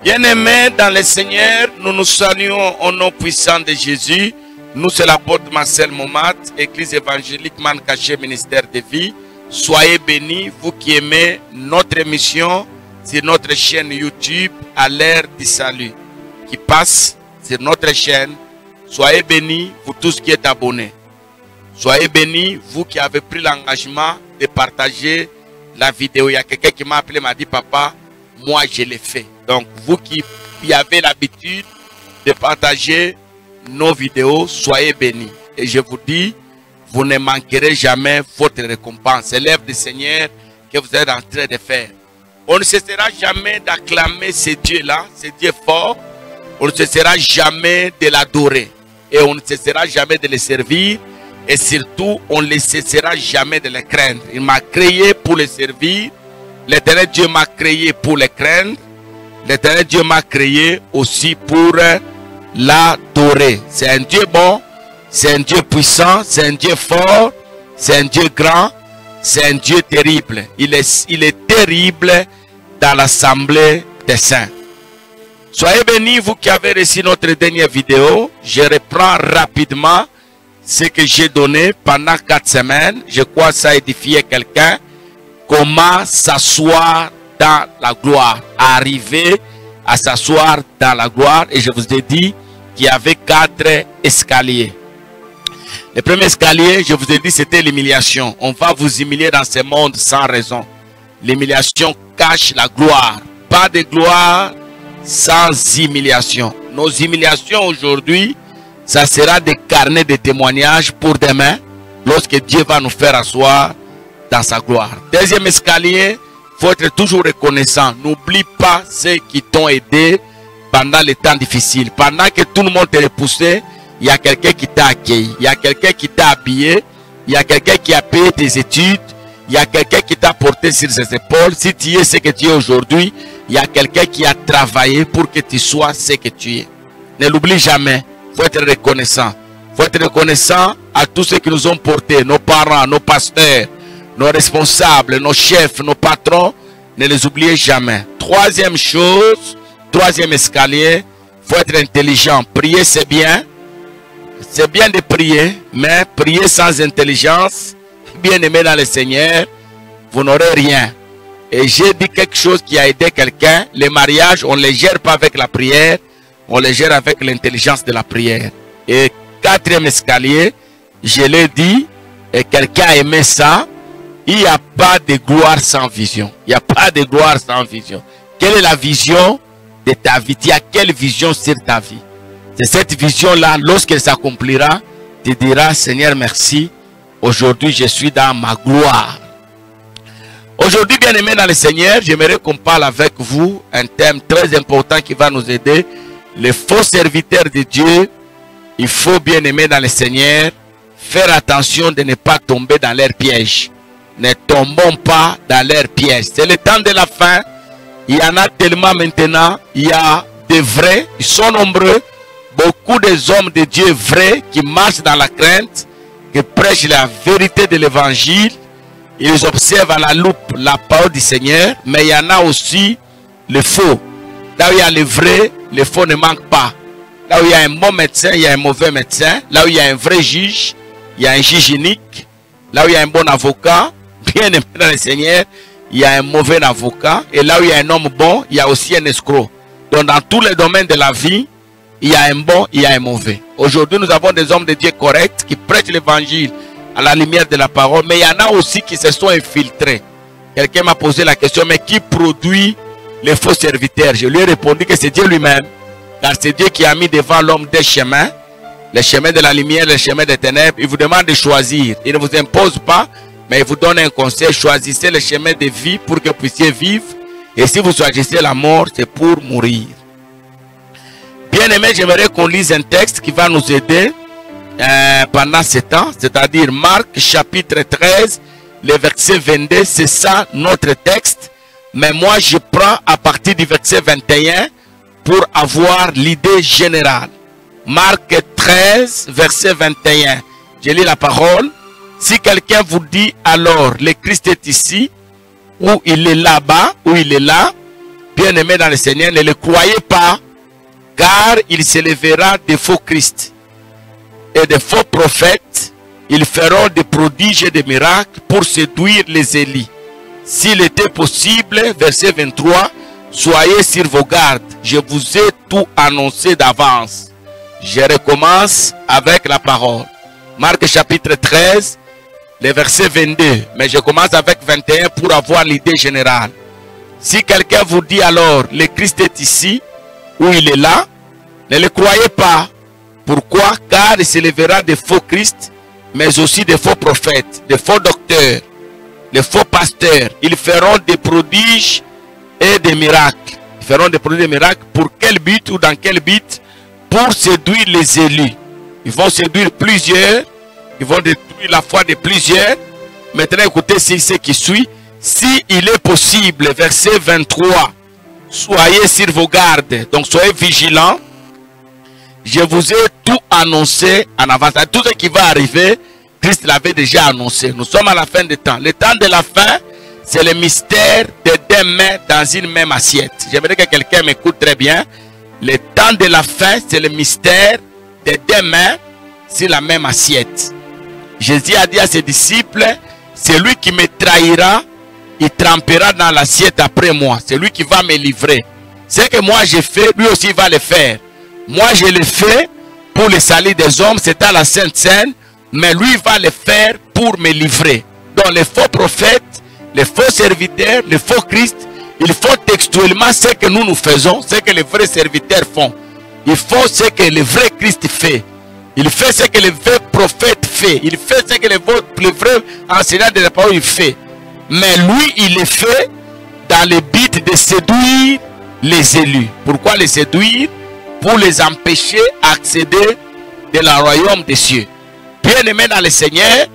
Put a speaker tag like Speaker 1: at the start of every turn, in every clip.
Speaker 1: Bien-aimés dans le Seigneur, nous nous saluons au nom puissant de Jésus. Nous, c'est l'apôtre Marcel Momat, Église évangélique Mancaché, ministère de vie. Soyez bénis, vous qui aimez notre émission sur notre chaîne YouTube à l'ère du salut qui passe sur notre chaîne. Soyez bénis, vous tous qui êtes abonnés. Soyez bénis, vous qui avez pris l'engagement de partager la vidéo. Il y a quelqu'un qui m'a appelé, m'a dit, papa, moi je l'ai fait. Donc, vous qui avez l'habitude de partager nos vidéos, soyez bénis. Et je vous dis, vous ne manquerez jamais votre récompense. C'est l'œuvre du Seigneur que vous êtes en train de faire. On ne cessera jamais d'acclamer ce Dieu-là, ce Dieu fort. On ne cessera jamais de l'adorer. Et on ne cessera jamais de le servir. Et surtout, on ne cessera jamais de le craindre. Il m'a créé pour le servir. L'Éternel Dieu m'a créé pour le craindre. L'Éternel Dieu m'a créé aussi pour l'adorer. C'est un Dieu bon, c'est un Dieu puissant, c'est un Dieu fort, c'est un Dieu grand, c'est un Dieu terrible. Il est terrible dans l'assemblée des saints. Soyez bénis, vous qui avez reçu notre dernière vidéo. Je reprends rapidement ce que j'ai donné pendant 4 semaines. Je crois que ça a édifié quelqu'un. Comment s'asseoir dans la gloire. Arriver à s'asseoir dans la gloire. Et je vous ai dit qu'il y avait 4 escaliers. Le premier escalier, je vous ai dit, c'était l'humiliation. On va vous humilier dans ce monde sans raison. L'humiliation cache la gloire. Pas de gloire sans humiliation. Nos humiliations aujourd'hui, ça sera des carnets de témoignages pour demain, lorsque Dieu va nous faire asseoir dans sa gloire. Deuxième escalier, il faut être toujours reconnaissant. N'oublie pas ceux qui t'ont aidé pendant les temps difficiles. Pendant que tout le monde te repoussait, il y a quelqu'un qui t'a accueilli. Il y a quelqu'un qui t'a habillé. Il y a quelqu'un qui a payé tes études. Il y a quelqu'un qui t'a porté sur ses épaules. Si tu es ce que tu es aujourd'hui, il y a quelqu'un qui a travaillé pour que tu sois ce que tu es. Ne l'oublie jamais. Il faut être reconnaissant. Il faut être reconnaissant à tous ceux qui nous ont portés, nos parents, nos pasteurs, nos responsables, nos chefs, nos patrons. Ne les oubliez jamais. Troisième chose, troisième escalier, il faut être intelligent. Prier, c'est bien. C'est bien de prier, mais prier sans intelligence, bien aimé dans le Seigneur, vous n'aurez rien. Et j'ai dit quelque chose qui a aidé quelqu'un. Les mariages, on ne les gère pas avec la prière, on les gère avec l'intelligence de la prière. Et quatrième escalier, je l'ai dit, et quelqu'un a aimé ça, il n'y a pas de gloire sans vision. Il n'y a pas de gloire sans vision. Quelle est la vision de ta vie? Tu as quelle vision sur ta vie? C'est cette vision-là, lorsqu'elle s'accomplira, tu diras, Seigneur, merci. Aujourd'hui, je suis dans ma gloire. Aujourd'hui, bien aimé dans le Seigneur, j'aimerais qu'on parle avec vous un thème très important qui va nous aider. Les faux serviteurs de Dieu, il faut, bien aimé dans le Seigneur, faire attention de ne pas tomber dans leur piège. Ne tombons pas dans leur piège. C'est le temps de la fin. Il y en a tellement maintenant. Il y a des vrais, ils sont nombreux. Beaucoup des hommes de Dieu vrais qui marchent dans la crainte, qui prêchent la vérité de l'évangile. Ils observent à la loupe la parole du Seigneur. Mais il y en a aussi le faux. Là où il y a le vrai, le faux ne manque pas. Là où il y a un bon médecin, il y a un mauvais médecin. Là où il y a un vrai juge, il y a un juge unique. Là où il y a un bon avocat, bien aimé dans le Seigneur, il y a un mauvais avocat. Et là où il y a un homme bon, il y a aussi un escroc. Donc dans tous les domaines de la vie, il y a un bon, il y a un mauvais. Aujourd'hui, nous avons des hommes de Dieu corrects qui prêchent l'évangile à la lumière de la parole. Mais il y en a aussi qui se sont infiltrés. Quelqu'un m'a posé la question, mais qui produit les faux serviteurs? Je lui ai répondu que c'est Dieu lui-même. Car c'est Dieu qui a mis devant l'homme des chemins. Les chemins de la lumière, les chemins des ténèbres. Il vous demande de choisir. Il ne vous impose pas, mais il vous donne un conseil. Choisissez le chemin de vie pour que vous puissiez vivre. Et si vous choisissez la mort, c'est pour mourir. Bien aimé, j'aimerais qu'on lise un texte qui va nous aider pendant ce temps. C'est-à-dire Marc chapitre 13, le verset 22. C'est ça notre texte. Mais moi, je prends à partir du verset 21 pour avoir l'idée générale. Marc 13, verset 21. Je lis la parole. Si quelqu'un vous dit alors, le Christ est ici, ou il est là-bas, ou il est là, bien Bien-aimés dans le Seigneur, ne le croyez pas, car il s'élèvera des faux Christ et des faux prophètes. Ils feront des prodiges et des miracles pour séduire les élus. S'il était possible, verset 23, soyez sur vos gardes. Je vous ai tout annoncé d'avance. Je recommence avec la parole. Marc chapitre 13, le verset 22. Mais je commence avec 21 pour avoir l'idée générale. Si quelqu'un vous dit alors, le Christ est ici, ou il est là, ne le croyez pas. Pourquoi? Car il s'élèvera des faux Christ, mais aussi des faux prophètes, des faux docteurs, des faux pasteurs. Ils feront des prodiges et des miracles. Ils feront des prodiges et des miracles. Pour quel but ou dans quel but? Pour séduire les élus. Ils vont séduire plusieurs. Ils vont détruire la foi de plusieurs. Maintenant, écoutez ce qui suit. Si il est possible, verset 23, soyez sur vos gardes. Donc, soyez vigilants. Je vous ai tout annoncé en avance. Tout ce qui va arriver, Christ l'avait déjà annoncé. Nous sommes à la fin des temps. Le temps de la fin, c'est le mystère de deux mains dans une même assiette. J'aimerais que quelqu'un m'écoute très bien. Le temps de la fin, c'est le mystère de deux mains sur la même assiette. Jésus a dit à ses disciples, c'est lui qui me trahira, il trempera dans l'assiette après moi. C'est lui qui va me livrer. Ce que moi j'ai fait, lui aussi va le faire. Moi je le fais pour le salut des hommes, c'est à la Sainte Seine, mais lui va le faire pour me livrer. Donc les faux prophètes, les faux serviteurs, les faux Christ, ils font textuellement ce que nous faisons, ce que les vrais serviteurs font. Ils font ce que le vrai Christ fait. Il fait ce que le vrai prophète fait. Il fait ce que le vrai enseignant de la parole fait. Mais lui, il le fait dans le but de séduire les élus. Pourquoi les séduire? Pour les empêcher d'accéder dans le royaume des cieux. Bien-aimés dans le Seigneur,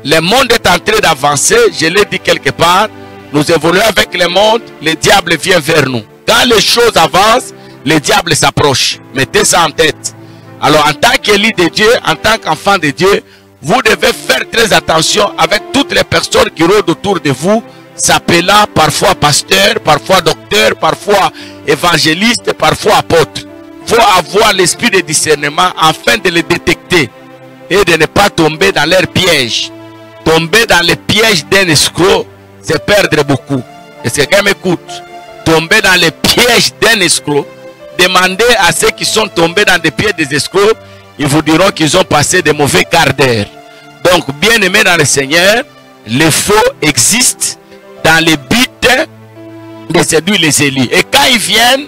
Speaker 1: le monde est en train d'avancer. Je l'ai dit quelque part. Nous évoluons avec le monde, le diable vient vers nous. Quand les choses avancent, le diable s'approche. Mettez ça en tête. Alors en tant qu'élu de Dieu, en tant qu'enfant de Dieu, vous devez faire très attention avec toutes les personnes qui rôdent autour de vous, s'appelant parfois pasteur, parfois docteur, parfois évangéliste, parfois apôtre. Il faut avoir l'esprit de discernement afin de les détecter et de ne pas tomber dans leur piège. Tomber dans le piège d'un escroc, c'est perdre beaucoup. Et c'est quelqu'un m'écoute. Tomber dans le piège d'un escroc, demandez à ceux qui sont tombés dans des pièges des escrocs, ils vous diront qu'ils ont passé de mauvais quarts d'heure. Donc, bien aimés dans le Seigneur, les faux existent dans le but de séduire les élus. Et quand ils viennent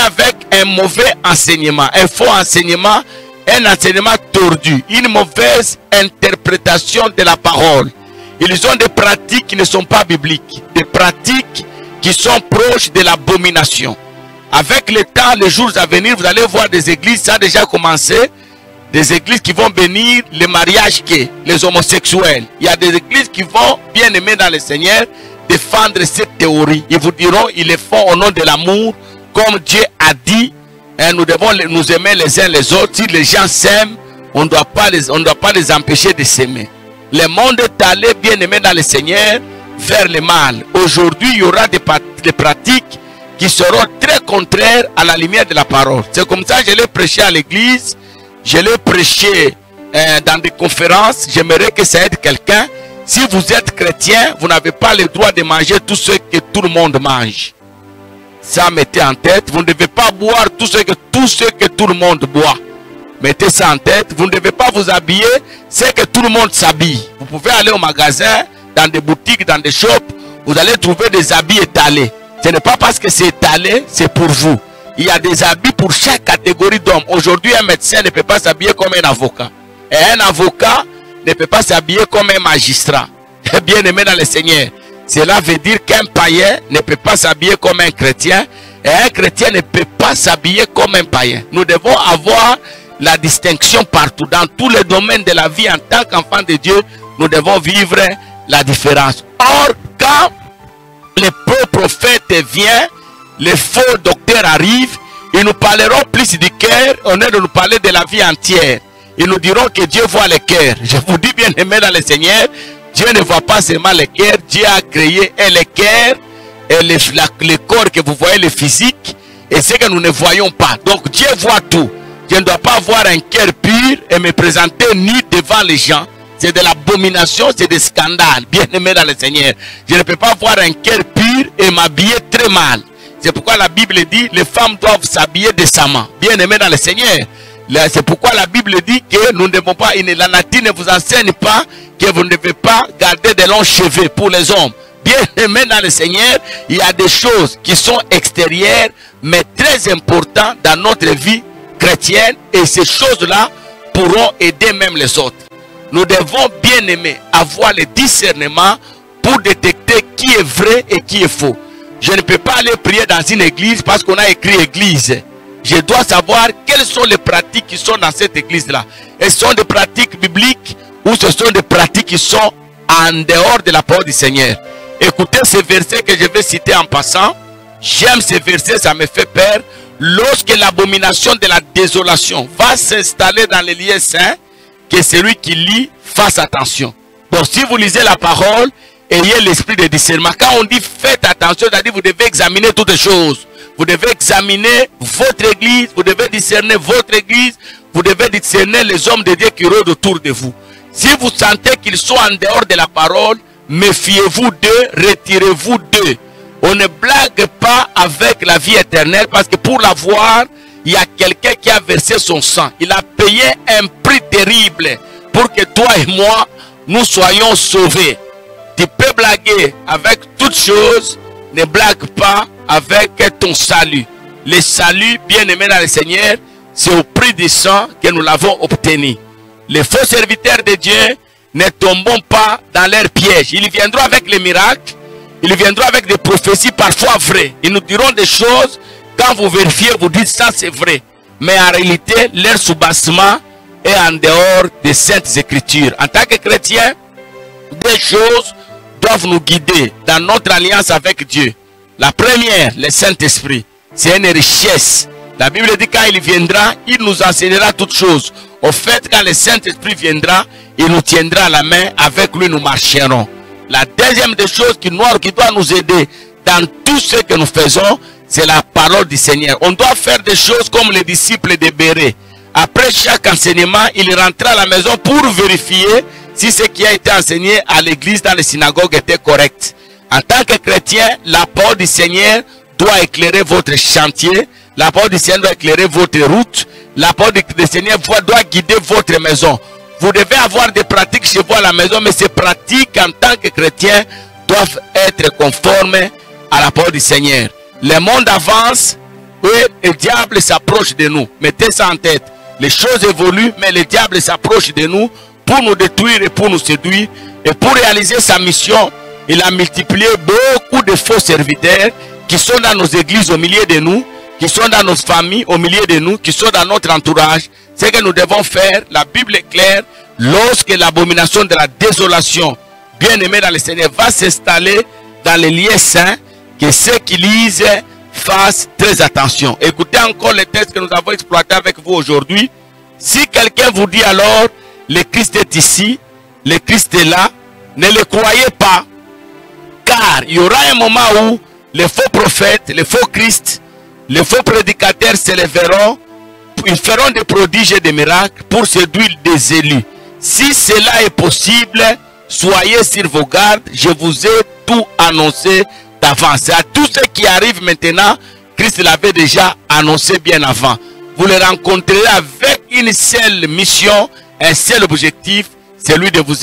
Speaker 1: avec un mauvais enseignement, un faux enseignement, un enseignement tordu, une mauvaise interprétation de la parole. Ils ont des pratiques qui ne sont pas bibliques, des pratiques qui sont proches de l'abomination. Avec le temps, les jours à venir, vous allez voir des églises, ça a déjà commencé, des églises qui vont bénir les mariages gays, les homosexuels. Il y a des églises qui vont, bien aimer dans le Seigneur, défendre cette théorie. Ils vous diront, ils le font au nom de l'amour, comme Dieu a dit, hein, nous devons nous aimer les uns les autres. Si les gens s'aiment, on ne doit pas les empêcher de s'aimer. Le monde est allé, bien aimé dans le Seigneur, vers le mal. Aujourd'hui, il y aura des pratiques qui seront très contraires à la lumière de la parole. C'est comme ça que je l'ai prêché à l'église, je l'ai prêché dans des conférences. J'aimerais que ça aide quelqu'un. Si vous êtes chrétien, vous n'avez pas le droit de manger tout ce que tout le monde mange. Ça, mettez en tête. Vous ne devez pas boire tout ce que tout le monde boit. Mettez ça en tête. Vous ne devez pas vous habiller ce que tout le monde s'habille. Vous pouvez aller au magasin, dans des boutiques, dans des shops. Vous allez trouver des habits étalés. Ce n'est pas parce que c'est étalé, c'est pour vous. Il y a des habits pour chaque catégorie d'hommes. Aujourd'hui, un médecin ne peut pas s'habiller comme un avocat. Et un avocat ne peut pas s'habiller comme un magistrat. Bien aimé dans le Seigneur. Cela veut dire qu'un païen ne peut pas s'habiller comme un chrétien. Et un chrétien ne peut pas s'habiller comme un païen. Nous devons avoir la distinction partout. Dans tous les domaines de la vie, en tant qu'enfant de Dieu, nous devons vivre la différence. Or, quand les faux prophètes viennent, les faux docteurs arrivent, ils nous parleront plus du cœur, au lieu de nous parler de la vie entière. Ils nous diront que Dieu voit le cœur. Je vous dis bien aimé dans le Seigneur, Dieu ne voit pas seulement le cœur, Dieu a créé le cœur et le corps que vous voyez, le physique, et ce que nous ne voyons pas. Donc Dieu voit tout. Je ne dois pas avoir un cœur pur et me présenter nu devant les gens. C'est de l'abomination, c'est des scandales. Bien-aimé dans le Seigneur, je ne peux pas avoir un cœur pur et m'habiller très mal. C'est pourquoi la Bible dit les femmes doivent s'habiller décemment. Bien-aimé dans le Seigneur, c'est pourquoi la Bible dit que nous ne devons pas, la nature ne vous enseigne pas que vous ne devez pas garder de longs cheveux pour les hommes. Bien-aimé dans le Seigneur, il y a des choses qui sont extérieures, mais très importantes dans notre vie chrétienne, et ces choses-là pourront aider même les autres. Nous devons, bien aimer, avoir le discernement pour détecter qui est vrai et qui est faux. Je ne peux pas aller prier dans une église parce qu'on a écrit église. Je dois savoir quelles sont les pratiques qui sont dans cette église-là. Elles sont des pratiques bibliques ou ce sont des pratiques qui sont en dehors de la parole du Seigneur. Écoutez ce verset que je vais citer en passant. J'aime ce verset, ça me fait peur. Lorsque l'abomination de la désolation va s'installer dans les lieux saints, que celui qui lit fasse attention. Donc si vous lisez la parole, ayez l'esprit de discernement. Quand on dit faites attention, c'est-à-dire vous devez examiner toutes les choses. Vous devez examiner votre église, vous devez discerner votre église, vous devez discerner les hommes de Dieu qui rôdent autour de vous. Si vous sentez qu'ils sont en dehors de la parole, méfiez-vous d'eux, retirez-vous d'eux. On ne blague pas avec la vie éternelle parce que pour l'avoir, il y a quelqu'un qui a versé son sang. Il a payé un prix terrible pour que toi et moi, nous soyons sauvés. Tu peux blaguer avec toutes choses, ne blague pas avec ton salut. Le salut, bien aimé dans le Seigneur, c'est au prix du sang que nous l'avons obtenu. Les faux serviteurs de Dieu ne tombons pas dans leur piège. Ils viendront avec les miracles, ils viendront avec des prophéties parfois vraies. Ils nous diront des choses, quand vous vérifiez, vous dites ça c'est vrai. Mais en réalité, leur soubassement est en dehors des saintes écritures. En tant que chrétiens, des choses doivent nous guider dans notre alliance avec Dieu. La première, le Saint-Esprit, c'est une richesse. La Bible dit quand il viendra, il nous enseignera toutes choses. Au fait, quand le Saint-Esprit viendra, il nous tiendra la main, avec lui nous marcherons. La deuxième des choses qui doit nous aider dans tout ce que nous faisons, c'est la parole du Seigneur. On doit faire des choses comme les disciples de Bérée. Après chaque enseignement, il rentrait à la maison pour vérifier si ce qui a été enseigné à l'église dans les synagogues était correct. En tant que chrétien, la parole du Seigneur doit éclairer votre chantier. La parole du Seigneur doit éclairer votre route. La parole du Seigneur doit guider votre maison. Vous devez avoir des pratiques chez vous à la maison, mais ces pratiques en tant que chrétien doivent être conformes à la parole du Seigneur. Le monde avance et le diable s'approche de nous. Mettez ça en tête. Les choses évoluent, mais le diable s'approche de nous pour nous détruire et pour nous séduire. Et pour réaliser sa mission, il a multiplié beaucoup de faux serviteurs qui sont dans nos églises au milieu de nous, qui sont dans nos familles au milieu de nous, qui sont dans notre entourage. Ce que nous devons faire, la Bible est claire, lorsque l'abomination de la désolation, bien aimé dans le Seigneur, va s'installer dans les lieux saints, que ceux qui lisent fassent très attention. Écoutez encore les textes que nous avons exploités avec vous aujourd'hui. Si quelqu'un vous dit alors, le Christ est ici, le Christ est là, ne le croyez pas, car il y aura un moment où les faux prophètes, les faux Christ, les faux prédicateurs se lèveront, ils feront des prodiges et des miracles pour séduire des élus. Si cela est possible, soyez sur vos gardes, je vous ai tout annoncé d'avance. À tout ce qui arrive maintenant, Christ l'avait déjà annoncé bien avant. Vous le rencontrerez avec une seule mission, un seul objectif, celui de vous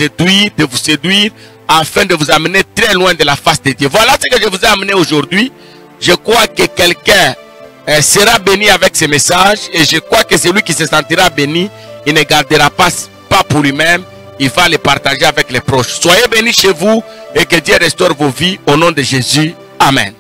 Speaker 1: séduire, afin de vous amener très loin de la face de Dieu. Voilà ce que je vous ai amené aujourd'hui. Je crois que quelqu'un sera béni avec ce message, et je crois que celui qui se sentira béni, il ne gardera pas pour lui-même, il va le partager avec les proches. Soyez bénis chez vous et que Dieu restaure vos vies au nom de Jésus. Amen.